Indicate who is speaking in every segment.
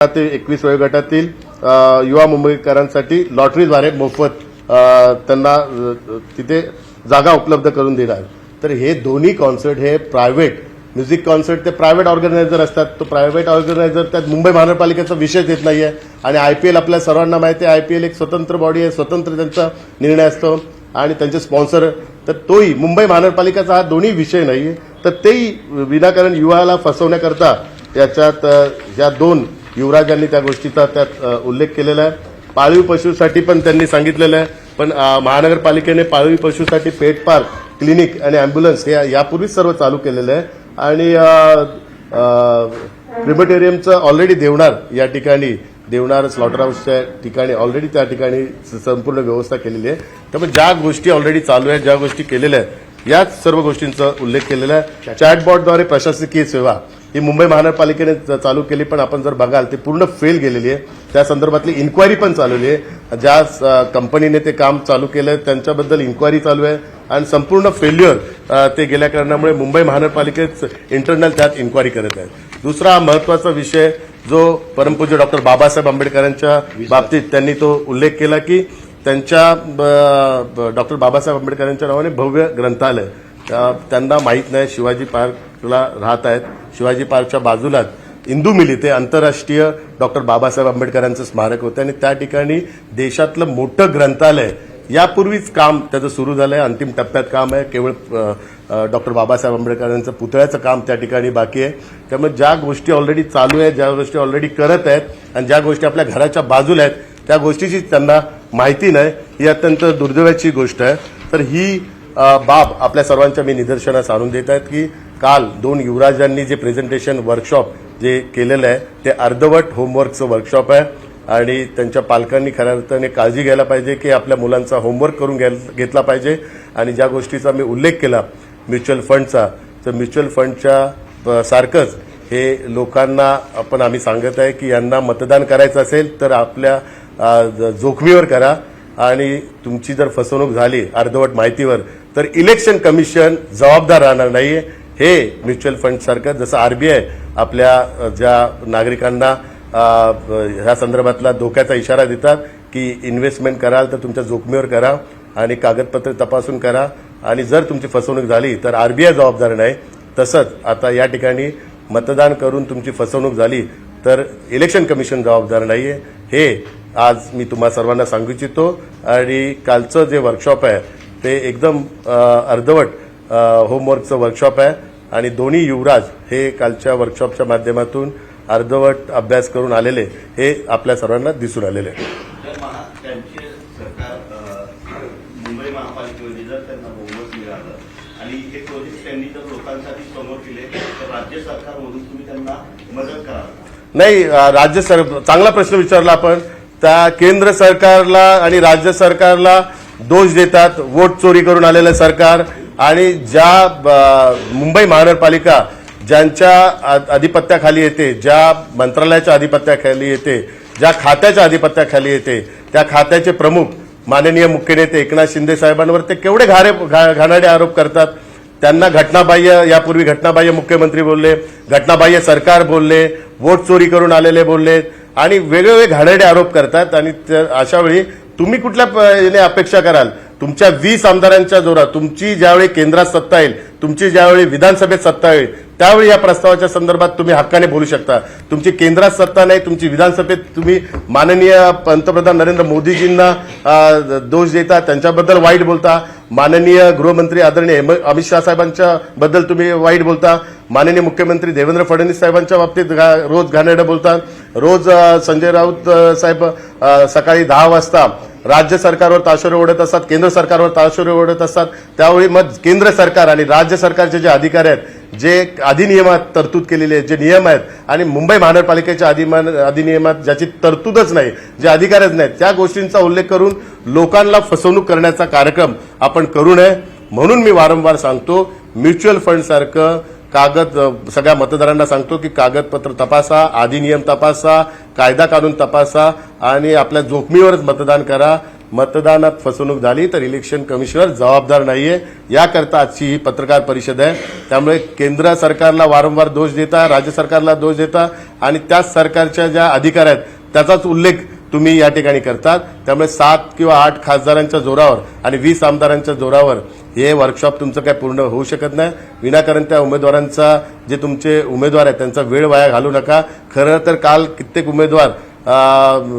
Speaker 1: ते 21 वयोगटातील युवा मुंबईकरांसाठी लॉटरीद्वारे मोफत त्यांना तिथे जागा उपलब्ध करून देणार। तर हे दोन्ही कॉन्सर्ट हे प्रायव्हेट म्युझिक कॉन्सर्ट ते प्रायव्हेट ऑर्गनायझर असतात। तो प्रायव्हेट ऑर्गनायझर त्यात मुंबई महानगरपालिकेचा विषय येत नाहीये आणि आयपीएल आपल्या सर्वांना माहिती आहे, आयपीएल एक स्वतंत्र बॉडी आहे, स्वतंत्र त्यांचा निर्णय असतो आणि त्यांचे स्पॉन्सर। तर तोही मुंबई महानगरपालिकेचा हा दोन्ही विषय नाहीये। तर तेही विनाकारण युवाला फसवण्याकरता याच्यात या दोन युवराजांनी त्या गोष्टीचा त्यात उल्लेख केलेला आहे। पाळीव पशुसाठी पण त्यांनी सांगितलेलं आहे, पण महानगरपालिकेने पाळीव पशुसाठी पेट पार्क, क्लिनिक आणि अँब्युलन्स हे यापूर्वीच सर्व चालू केलेलं आहे आणि क्रिमेटेरियमचं ऑलरेडी देवनार स्लॉटर हाऊसच्या ठिकाणी ऑलरेडी त्या ठिकाणी संपूर्ण व्यवस्था केलेली आहे। त्यामुळे ज्या गोष्टी ऑलरेडी चालू आहेत, ज्या गोष्टी केलेल्या आहेत, याच सर्व गोष्टींचा उल्लेख केलेला आहे। चॅटबॉटद्वारे प्रशासकीय सेवा ही मुंबई महानगरपालिकेने चालू केली, पण आपण जर बघाल ते पूर्ण फेल गेलेली आहे। त्या संदर्भातली इन्क्वायरी पण चालवली आहे। ज्या कंपनीने ते काम चालू केलं त्यांच्याबद्दल इन्क्वायरी चालू आहे आणि संपूर्ण फेल्युअर ते गेल्या कारणामुळे मुंबई महानगरपालिकेत इंटरनल त्यात इन्क्वायरी करत आहे। दुसरा महत्वाचा विषय जो परमपूज्य डॉक्टर बाबासाहेब आंबेडकरांच्या बाबतीत त्यांनी तो उल्लेख केला की त्यांच्या डॉक्टर बाबासाहेब आंबेडकरांच्या नावाने भव्य ग्रंथालय त्यांना माहीत नाही, शिवाजी पार्कला राहत आहेत। शिवाजी पार्कच्या बाजूलाच इंदू मिल इथे आंतरराष्ट्रीय डॉक्टर बाबासाहेब आंबेडकरांचं स्मारक होतं आणि त्या ठिकाणी देशातलं मोठं ग्रंथालय यापूर्वीच काम त्याचं सुरू झालंय, अंतिम टप्प्यात काम आहे। केवळ डॉक्टर बाबासाहेब आंबेडकरांचं पुतळ्याचं काम त्या ठिकाणी बाकी आहे। त्यामुळे ज्या गोष्टी ऑलरेडी चालू आहेत, ज्या गोष्टी ऑलरेडी करत आहेत आणि ज्या गोष्टी आपल्या घराच्या बाजूला आहेत त्या गोष्टीची त्यांना माहिती नाही, ही अत्यंत दुर्दैवाची गोष्ट आहे। तर ही बाब आपल्या सर्वांच्या मी निदर्शनास आणून देत आहेत की काल दोन युवराजांनी जे प्रेझेंटेशन वर्कशॉप जे केलेलं आहे ते अर्धवट होमवर्कचं वर्कशॉप आहे आणि त्यांच्या पालकांनी खऱ्या अर्थाने काळजी घ्यायला पाहिजे की आपल्या मुलांचा होमवर्क करून घेतला पाहिजे। आणि ज्या गोष्टीचा मी उल्लेख केला म्युच्युअल फंडचा, तर म्युच्युअल फंडच्या सारखंच हे लोकांना आम्ही सांगत आहे की यांना मतदान करायचं असेल तर आपल्या जोखमीवर करा आणि तुमची जर फसवणूक झाली अर्धवट माहितीवर तर इलेक्शन कमिशन जबाबदार राहणार नाहीये। हे म्युच्युअल फंड सारखं जसं आरबीआय आपल्या ज्या नागरिकांना ह्या संदर्भातला धोक्याचा इशारा देतात की इन्व्हेस्टमेंट कराल तर तुमच्या जोखमीवर करा आणि कागदपत्र तपासून करा आणि जर तुमची फसवणूक झाली तर आरबीआय जबाबदार नाही, तसंच आता या ठिकाणी मतदान करून तुमची फसवणूक झाली तर इलेक्शन कमिशन जबाबदार नाहीये। हे आज मी तुम्हा सर्वांना सांगू इच्छितो आणि कालचं जे वर्कशॉप आहे ते एकदम अर्धवट होमवर्कचं वर्कशॉप आहे आणि दोन्ही युवराज हे कालच्या वर्कशॉपच्या माध्यमातून अर्धवट अभ्यास करून आलेले हे आपल्या सर्वांना दिसून आलेले आहे।
Speaker 2: त्यांचे सरकार मुंबई महापालिकेमध्ये जर त्यांना बहुमत मिळालं आणि हे प्रोजेक्ट त्यांनी जर लोकांसाठी समोर केले तर राज्य सरकारमधून तुम्ही त्यांना मदत कराल?
Speaker 1: नाही, राज्य सरकार चांगला प्रश्न विचारला आपण। त्या केंद्र सरकारला आणि राज्य सरकारला दोष देतात, वोट चोरी करून आलेलं सरकार आणि ज्या मुंबई महानगरपालिका ज्यांच्या अधिपत्याखाली येते, ज्या मंत्रालयाच्या अधिपत्याखाली येते, ज्या खात्याच्या अधिपत्याखाली येते, त्या खात्याचे प्रमुख माननीय मुख्य नेते एकनाथ शिंदे साहेबांवर ते केवढे घाणाडे आरोप करतात। त्यांना घटनाबाह्य, यापूर्वी घटनाबाह्य मुख्यमंत्री बोलले, घटनाबाह्य सरकार बोलले, वोट चोरी करून आलेले बोलले आणि वेगवेगळे घाणेरडे आरोप करतात। आणि अशा वेळी तुम्ही कुठल्या अपेक्षा कराल? तुमच्या 20 आमदारांच्या जोरात तुमची ज्यावेळी केंद्रात सत्ता येईल, तुमची ज्यावेळी विधानसभेत सत्ता येईल त्यावेळी या प्रस्तावाच्या संदर्भात तुम्ही हक्काने बोलू शकता। तुमची केंद्रात सत्ता नाही, तुमची विधानसभेत तुम्ही माननीय पंतप्रधान नरेंद्र मोदीजींना दोष देता, त्यांच्याबद्दल वाईट बोलता, माननीय गृहमंत्री आदरणीय अमित शाह साहेबांच्या बद्दल तुम्ही वाईट बोलता, माननीय मुख्यमंत्री देवेंद्र फडणवीस साहेबांच्या बाबतीत रोज घाणेरडं बोलता, रोज संजय राऊत साहेब सकाळी 10 वाजता राज्य सरकारवर ताशेरे ओढत असतात, केंद्र सरकारवर ताशेरे ओढत असतात। त्यावेळी मग केंद्र सरकार आणि राज्य सरकारचे जे अधिकारी आहेत, जे अधिनियमात तरतूद केलेले आहेत, जे नियम आहेत आणि मुंबई महानगरपालिकेच्या अधिनियमात ज्याची तरतूदच नाही, जे अधिकारच नाहीत, त्या गोष्टींचा उल्लेख करून लोकांना फसवणूक करण्याचा कार्यक्रम आपण करू नये। म्हणून मी वारंवार सांगतो, म्युच्युअल फंड सारखं सगळ्या मतदारांना सांगतो की कागदपत्र तपासा, अधिनियम तपासा, कायदा कानून तपासा आणि आपल्या जोखमीवरच मतदान करा। मतदानात फसवणूक झाली तर इलेक्शन कमिशनर जबाबदार नाहीये, याकरता आजची ही पत्रकार परिषद आहे. त्यामुळे केंद्र सरकारला वारंवार दोष देता, राज्य सरकारला दोष देता आणि त्याच सरकारच्या ज्या अधिकार आहेत त्याचाच उल्लेख तुम्ही या ठिकाणी करतात. त्यामुळे 7 किंवा 8 खासदारांच्या जोरावर आणि 20 आमदारांच्या जोरावर हे वर्कशॉप तुमचं काय पूर्ण होऊ शकत नाही. विनाकारण त्या उमेदवारांचा, जे तुमचे उमेदवार आहेत त्यांचा वेळ वाया घालू नका. खरं तर काल कित्येक उमेदवार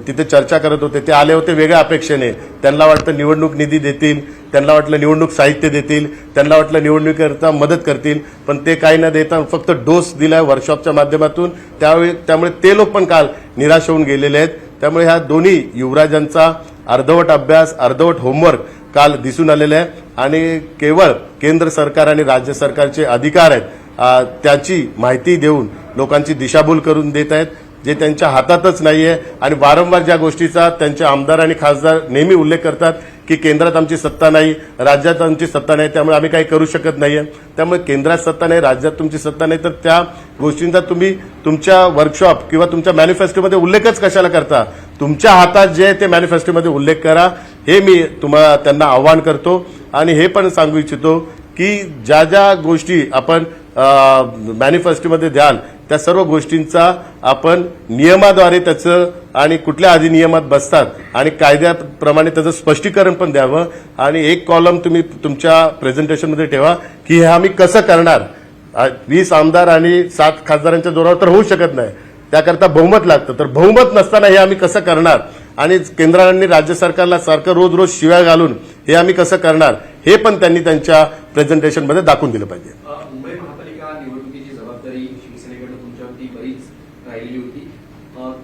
Speaker 1: तिथे चर्चा करत होते, ते आले होते वेगळ्या अपेक्षेने. त्यांना वाटतं निवडणूक निधी देतील, त्यांना वाटलं निवडणूक साहित्य देतील, त्यांना वाटलं निवडणुकीकरता मदत करतील, पण ते काही न देता फक्त डोस दिलाय वर्कशॉपच्या माध्यमातून. त्यामुळे ते लोक पण काल निराश होऊन गेलेले आहेत. त्यामुळे ह्या दोन्ही युवराजांचा अर्धवट अभ्यास, अर्धवट होमवर्क काल दिसून आलेलं आहे आणि केवळ केंद्र सरकार आणि राज्य सरकारचे अधिकार आहेत त्याची माहिती देऊन लोकांची दिशाभूल करून देत आहेत, जे त्यांच्या हातातच नाहीये. आणि वारंवार ज्या गोष्टीचा त्यांचे आमदार आणि खासदार नेहमी उल्लेख करतात की केंद्रात आमची सत्ता नाही, राज्यात आमची सत्ता नाही, त्यामुळे आम्ही काही करू शकत नाहीये. त्यामुळे केंद्रात सत्ता नाही, राज्यात तुमची सत्ता नाही, तर त्या गोष्टींचा तुम्ही तुमच्या वर्कशॉप किंवा तुमच्या मॅनिफेस्टोमध्ये उल्लेखच कशाला करता? तुमच्या हातात जे ते मॅनिफेस्टोमध्ये उल्लेख करा, हे मी त्यांना आवाहन करतो. आणि हे पण सांगू इच्छितो की ज्या ज्या गोष्टी आपण मॅनिफेस्टोमध्ये द्याल त्या सर्व गोष्टींचा आपण नियमाद्वारे त्याचं आणि कुठल्या अधिनियमात बसतात आणि कायद्याप्रमाणे त्याचं स्पष्टीकरण पण द्यावं. आणि एक कॉलम तुम्ही तुमच्या प्रेझेंटेशनमध्ये ठेवा की हे आम्ही कसं करणार. 20 आमदार आणि 7 खासदारांच्या जोरावर तर होऊ शकत नाही, त्याकरता बहुमत लागतं. तर बहुमत नसताना हे आम्ही कसं करणार आणि केंद्र आणि राज्य सरकारला सारखं रोज रोज शिव्या घालून हे आम्ही कसं करणार, हे पण त्यांनी त्यांच्या प्रेझेंटेशनमध्ये दाखवून दिलं पाहिजे.
Speaker 3: मुंबई महापालिका निवडणुकीची जबाबदारी शिवसेनेकडे तुमच्यावरती बरीच राहिलेली होती.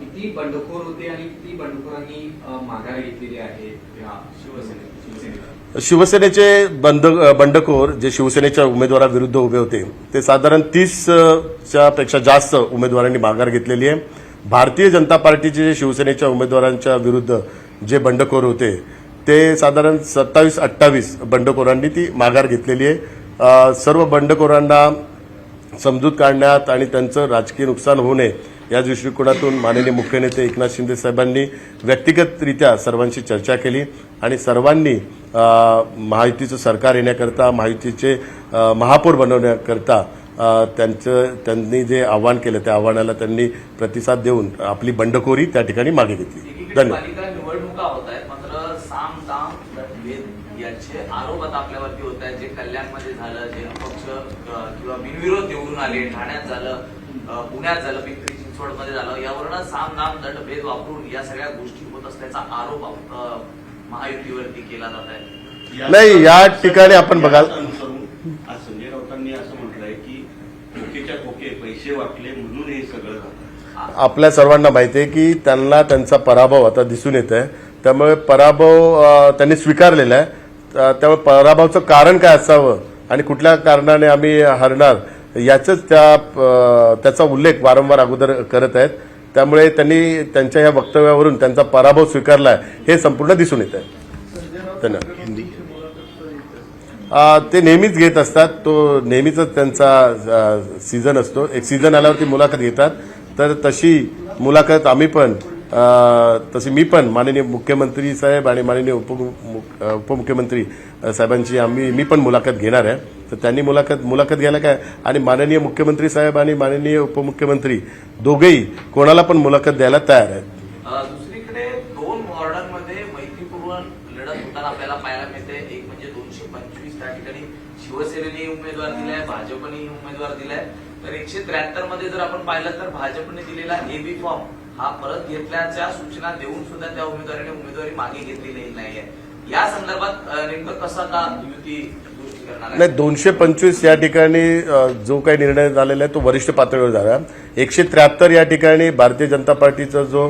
Speaker 3: किती बंडखोर होते आणि किती बंडखोरांनी माघार घेतलेली आहे या शिवसेनेत?
Speaker 1: शिवसेनेचे बंडखोर जे शिवसेनेच्या उमेदवाराविरुद्ध उभे होते ते साधारण 30च्या पेक्षा जास्त उमेदवारांनी माघार घेतलेली आहे. भारतीय जनता पार्टीचे शिवसेनेच्या उमेदवारांच्या विरुद्ध जे बंडखोर होते ते साधारण 27-28 बंडखोरांनी ती माघार घेतलेली आहे. सर्व बंडखोरांना समजूत काढण्यात आणि त्यांचं राजकीय नुकसान होऊ नये या दृष्टिकोनातून माननीय मुख्य नेते एकनाथ शिंदे साहेबांनी व्यक्तिगतरित्या सर्वांशी चर्चा केली आणि सर्वांनी महायुतीचं सरकार येण्याकरता, महायुतीचे महापौर बनवण्याकरता त्यांनी जे आवाहन केलं त्या आव्हानाला त्यांनी प्रतिसाद देऊन आपली बंडखोरी त्या ठिकाणी मागे घेतली. धन्यवाद.
Speaker 4: निवडणुका होत आहेत, मात्र साम दाम दंडभेद याचे आरोप आता आपल्यावरती होत आहेत. जे कल्याणमध्ये झालं, जे अपक्ष किंवा बिनविरोध निवडून आले, ठाण्यात झालं, पुण्यात झालं, पिंपरी चिंचवडमध्ये झालं, यावरून साम दाम दंडभेद वापरून या सगळ्या गोष्टी होत असल्याचा आरोप महायुतीवरती केला जात आहे.
Speaker 1: नाही, या ठिकाणी आपण बघाल
Speaker 2: आज संजय राऊतांनी असं म्हटलंय की खोकेच्या खोके पैसे वाटले म्हणून हे सगळं झालं.
Speaker 1: आपल्या सर्वांना माहिती आहे की त्यांना त्यांचा पराभव आता दिसून येत आहे. त्यामुळे पराभव त्यांनी स्वीकारलेला आहे. त्यामुळे पराभवाचं कारण काय असावं आणि कुठल्या कारणाने आम्ही हरणार याचंच त्याचा उल्लेख वारंवार अगोदर करत आहेत. त्यामुळे त्यांनी त्यांच्या या वक्तव्यावरून त्यांचा पराभव स्वीकारलाय हे संपूर्ण दिसून येत आहे. धन्यवाद. ते नेहमीच घेत असतात, तो नेहमीच त्यांचा सीझन असतो. एक सीझन आल्यावरती मुलाखत घेतात, तर तशी मुलाखत तशी मी पण माननीय मुख्यमंत्री साहेब आणि माननीय उपमुख्यमंत्री साहेबांची मी पण मुलाखत घेणार आहे. तर त्यांनी मुलाखत घ्यायला काय, आणि माननीय मुख्यमंत्री साहेब आणि माननीय उपमुख्यमंत्री दोघेही कोणाला पण मुलाखत द्यायला तयार आहेत.
Speaker 4: दुसरीकडे 2 वॉर्डांमध्ये मैत्रीपूर्ण लढत होताना आपल्याला पाहायला मिळते. एक म्हणजे 225 त्या ठिकाणी शिवसेनेने उमेदवार दिलाय, भाजपने उमेदवार दिलाय. तर 173 मध्ये जर आपण पाहिलं तर भाजपने दिलेला एबी फॉर्म हा परत घेतल्याच्या सूचना देऊन सुद्धा त्या उमेदवाराने उमेदवारी मागे घेतलेली नाहीये. या संदर्भात नेमकं कसं आता युती गोष्टी करणार आहे?
Speaker 1: नाही, 225 या ठिकाणी जो काही निर्णय झालेला आहे तो वरिष्ठ पातळीवर झाला. 173 या ठिकाणी भारतीय जनता पार्टीचा जो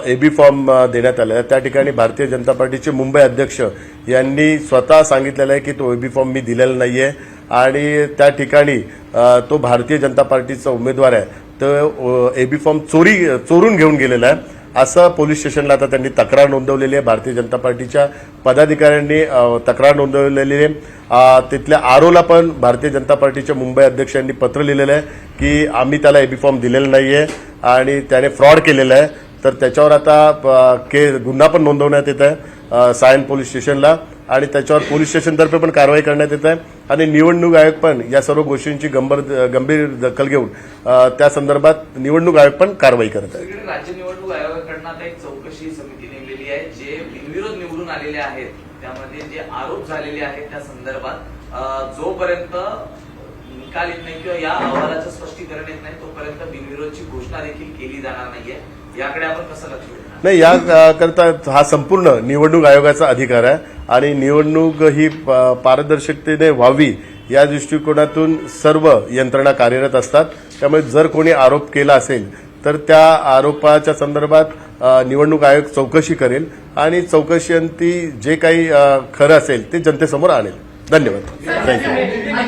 Speaker 1: एबी फॉर्म देण्यात आला आहे त्या ठिकाणी भारतीय जनता पार्टीचे मुंबई अध्यक्ष यांनी स्वतः सांगितलेलं आहे की तो एबी फॉर्म मी दिलेला नाहीये आणि त्या ठिकाणी तो भारतीय जनता पार्टीचा उमेदवार आहे, तर एबी फॉर्म चोरून घेऊन गेलेला आहे असं पोलीस स्टेशनला आता त्यांनी तक्रार नोंदवलेली आहे. भारतीय जनता पार्टीच्या पदाधिकाऱ्यांनी तक्रार नोंदवलेली आहे. तिथल्या आरोला पण भारतीय जनता पार्टीच्या मुंबई अध्यक्षांनी पत्र लिहिलेलं आहे की आम्ही त्याला एबी फॉर्म दिलेला नाहीये आणि त्याने फ्रॉड केलेला आहे. तर त्याच्यावर आता गुन्हा पण नोंदवण्यात येत आहे सायन पोलीस स्टेशनला आणि त्याच्यावर पोलीस स्टेशनतर्फे पण कारवाई करण्यात येत आहे आणि निवडणूक आयोग पण या सर्व गोष्टींची गंभीर दखल घेऊन त्या संदर्भात निवडणूक आयोग पण कारवाई करत आहे.
Speaker 4: सगळीकडे राज्य निवडणूक आयोगाकडनं आता एक चौकशी समिती नेमलेली आहे. जे बिनविरोध निवडून आलेले आहेत त्यामध्ये जे आरोप झालेले आहेत त्या संदर्भात जोपर्यंत निकाल येत नाही किंवा या अहवालाचं स्पष्टीकरण येत नाही तोपर्यंत बिनविरोधची घोषणा देखील केली जाणार नाहीये. याकडे आपण कसं लक्ष देणार?
Speaker 1: नाही, याकरता हा संपूर्ण निवडणूक आयोगाचा अधिकार आहे आणि निवडणूक ही पारदर्शकतेने व्हावी या दृष्टिकोनातून सर्व यंत्रणा कार्यरत असतात. त्यामुळे जर कोणी आरोप केला असेल तर त्या आरोपाच्या संदर्भात निवडणूक आयोग चौकशी करेल आणि चौकशीअंती जे काही खरं असेल ते जनतेसमोर आणेल. धन्यवाद. थँक्यू.